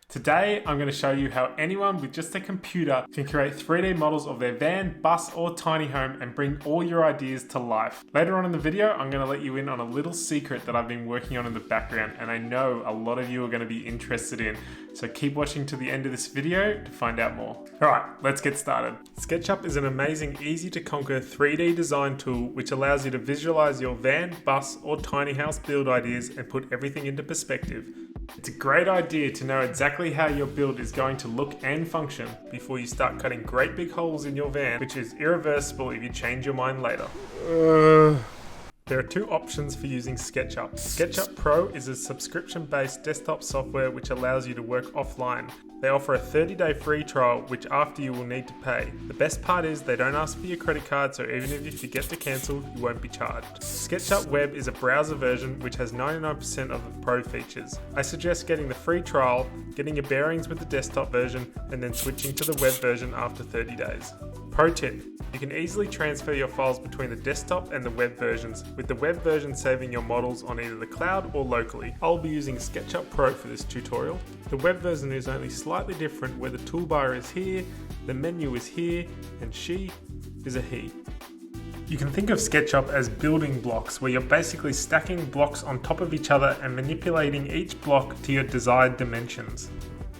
Today, I'm going to show you how anyone with just a computer can create 3D models of their van, bus, or tiny home and bring all your ideas to life. Later on in the video, I'm going to let you in on a little secret that I've been working on in the background and I know a lot of you are going to be interested in. So keep watching to the end of this video to find out more. Alright, let's get started. SketchUp is an amazing, easy to conquer 3D design tool which allows you to visualize your van, bus, or tiny house build ideas and put everything into perspective. It's a great idea to know exactly how your build is going to look and function before you start cutting great big holes in your van, which is irreversible if you change your mind later. There are two options for using SketchUp. SketchUp Pro is a subscription-based desktop software which allows you to work offline. They offer a 30-day free trial, which after you will need to pay. The best part is they don't ask for your credit card, so even if you forget to cancel, you won't be charged. SketchUp Web is a browser version which has 99% of the pro features. I suggest getting the free trial, getting your bearings with the desktop version, and then switching to the web version after 30 days. Pro tip: you can easily transfer your files between the desktop and the web versions, with the web version saving your models on either the cloud or locally. I'll be using SketchUp Pro for this tutorial. The web version is only slightly different, where the toolbar is here, the menu is here, and she is a he. You can think of SketchUp as building blocks, where you're basically stacking blocks on top of each other and manipulating each block to your desired dimensions.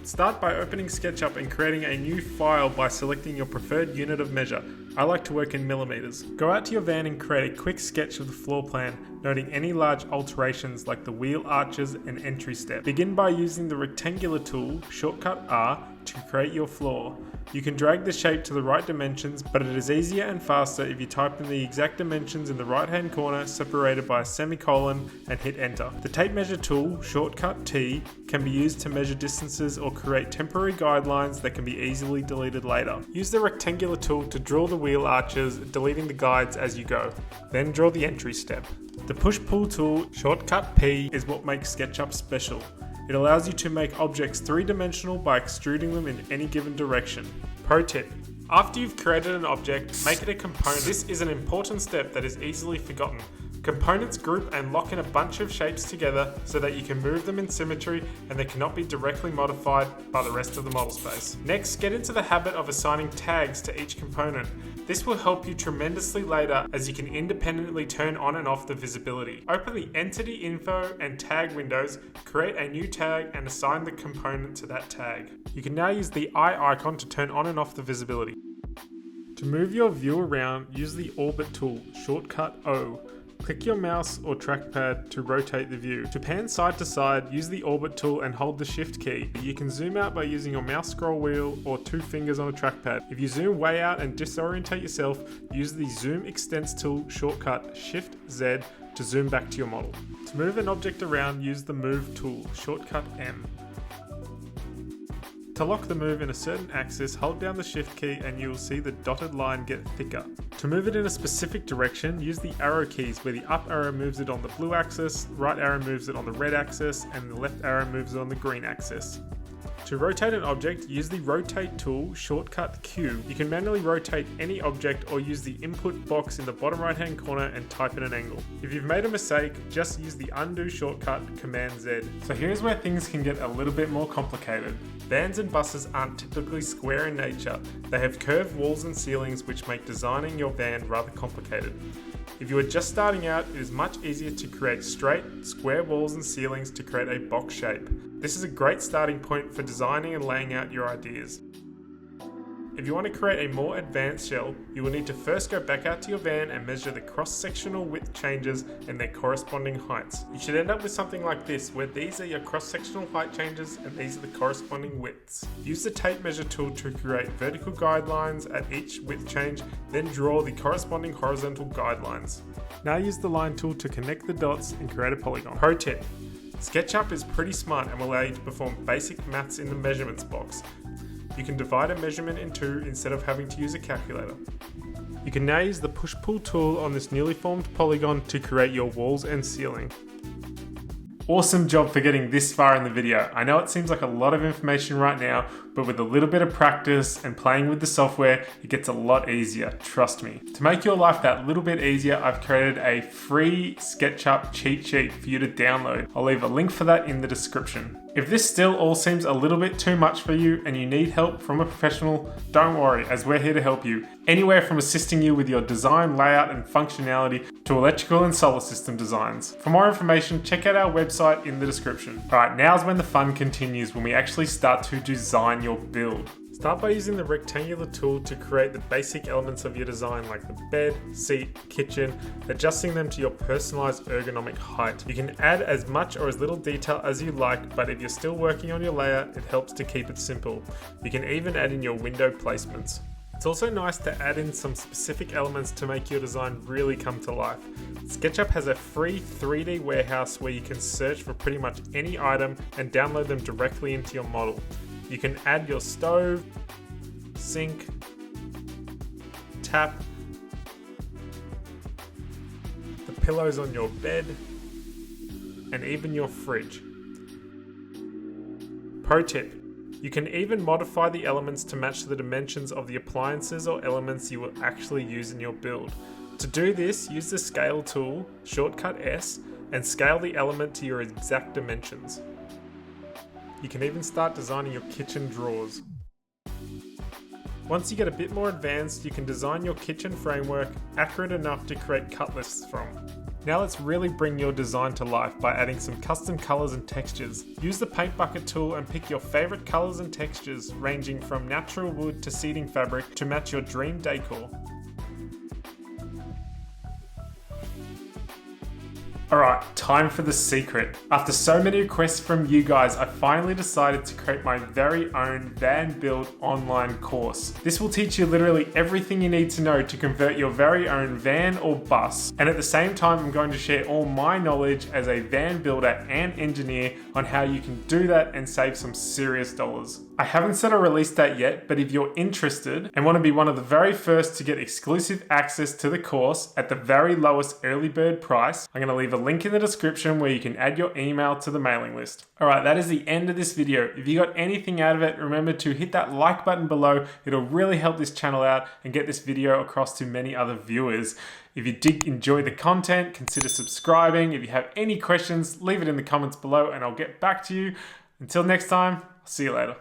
Start by opening SketchUp and creating a new file by selecting your preferred unit of measure. I like to work in millimeters. Go out to your van and create a quick sketch of the floor plan, noting any large alterations like the wheel arches and entry step. Begin by using the rectangular tool, shortcut R, to create your floor. You can drag the shape to the right dimensions, but it is easier and faster if you type in the exact dimensions in the right hand corner, separated by a semicolon, and hit enter. The tape measure tool, shortcut T, can be used to measure distances or create temporary guidelines that can be easily deleted later. Use the rectangular tool to draw the wheel arches, deleting the guides as you go. Then draw the entry step. The push-pull tool, shortcut P, is what makes SketchUp special. It allows you to make objects three-dimensional by extruding them in any given direction. Pro tip: after you've created an object, make it a component. This is an important step that is easily forgotten. Components group and lock in a bunch of shapes together so that you can move them in symmetry and they cannot be directly modified by the rest of the model space. Next, get into the habit of assigning tags to each component. This will help you tremendously later, as you can independently turn on and off the visibility. Open the Entity Info and Tag windows, create a new tag and assign the component to that tag. You can now use the eye icon to turn on and off the visibility. To move your view around, use the Orbit tool, shortcut O. Click your mouse or trackpad to rotate the view. To pan side to side, use the Orbit tool and hold the Shift key. You can zoom out by using your mouse scroll wheel or two fingers on a trackpad. If you zoom way out and disorientate yourself, use the Zoom Extents tool, shortcut Shift Z, to zoom back to your model. To move an object around, use the Move tool, shortcut M. To lock the move in a certain axis, hold down the Shift key and you will see the dotted line get thicker. To move it in a specific direction, use the arrow keys, where the up arrow moves it on the blue axis, right arrow moves it on the red axis, and the left arrow moves it on the green axis. To rotate an object, use the Rotate tool, shortcut Q. You can manually rotate any object or use the input box in the bottom right hand corner and type in an angle. If you've made a mistake, just use the Undo shortcut, Command Z. So here's where things can get a little bit more complicated. Vans and buses aren't typically square in nature. They have curved walls and ceilings, which make designing your van rather complicated. If you are just starting out, it is much easier to create straight, square walls and ceilings to create a box shape. This is a great starting point for designing and laying out your ideas. If you want to create a more advanced shell, you will need to first go back out to your van and measure the cross-sectional width changes and their corresponding heights. You should end up with something like this, where these are your cross-sectional height changes and these are the corresponding widths. Use the tape measure tool to create vertical guidelines at each width change, then draw the corresponding horizontal guidelines. Now use the line tool to connect the dots and create a polygon. Pro tip: SketchUp is pretty smart and will allow you to perform basic maths in the measurements box. You can divide a measurement in two instead of having to use a calculator. You can now use the push-pull tool on this newly formed polygon to create your walls and ceiling. Awesome job for getting this far in the video. I know it seems like a lot of information right now, but with a little bit of practice and playing with the software, it gets a lot easier, trust me. To make your life that little bit easier, I've created a free SketchUp cheat sheet for you to download. I'll leave a link for that in the description. If this still all seems a little bit too much for you and you need help from a professional, don't worry, as we're here to help you. Anywhere from assisting you with your design, layout and functionality to electrical and solar system designs. For more information, check out our website in the description. Alright, now's when the fun continues, when we actually start to design your build. Start by using the rectangular tool to create the basic elements of your design like the bed, seat, kitchen, adjusting them to your personalized ergonomic height. You can add as much or as little detail as you like, but if you're still working on your layout, it helps to keep it simple. You can even add in your window placements. It's also nice to add in some specific elements to make your design really come to life. SketchUp has a free 3D warehouse where you can search for pretty much any item and download them directly into your model. You can add your stove, sink, tap, the pillows on your bed, and even your fridge. Pro tip, you can even modify the elements to match the dimensions of the appliances or elements you will actually use in your build. To do this, use the scale tool, shortcut S, and scale the element to your exact dimensions. You can even start designing your kitchen drawers. Once you get a bit more advanced, you can design your kitchen framework accurate enough to create cut lists from. Now let's really bring your design to life by adding some custom colors and textures. Use the paint bucket tool and pick your favorite colors and textures ranging from natural wood to seating fabric to match your dream decor. Alright, time for the secret. After so many requests from you guys, I finally decided to create my very own Vanbuild online course. This will teach you literally everything you need to know to convert your very own van or bus. And at the same time, I'm going to share all my knowledge as a van builder and engineer on how you can do that and save some serious dollars. I haven't set a release date yet, but if you're interested and want to be one of the very first to get exclusive access to the course at the very lowest early bird price, I'm going to leave a link in the description where you can add your email to the mailing list. Alright, that is the end of this video. If you got anything out of it, remember to hit that like button below. It'll really help this channel out and get this video across to many other viewers. If you did enjoy the content, consider subscribing. If you have any questions, leave it in the comments below and I'll get back to you. Until next time, I'll see you later.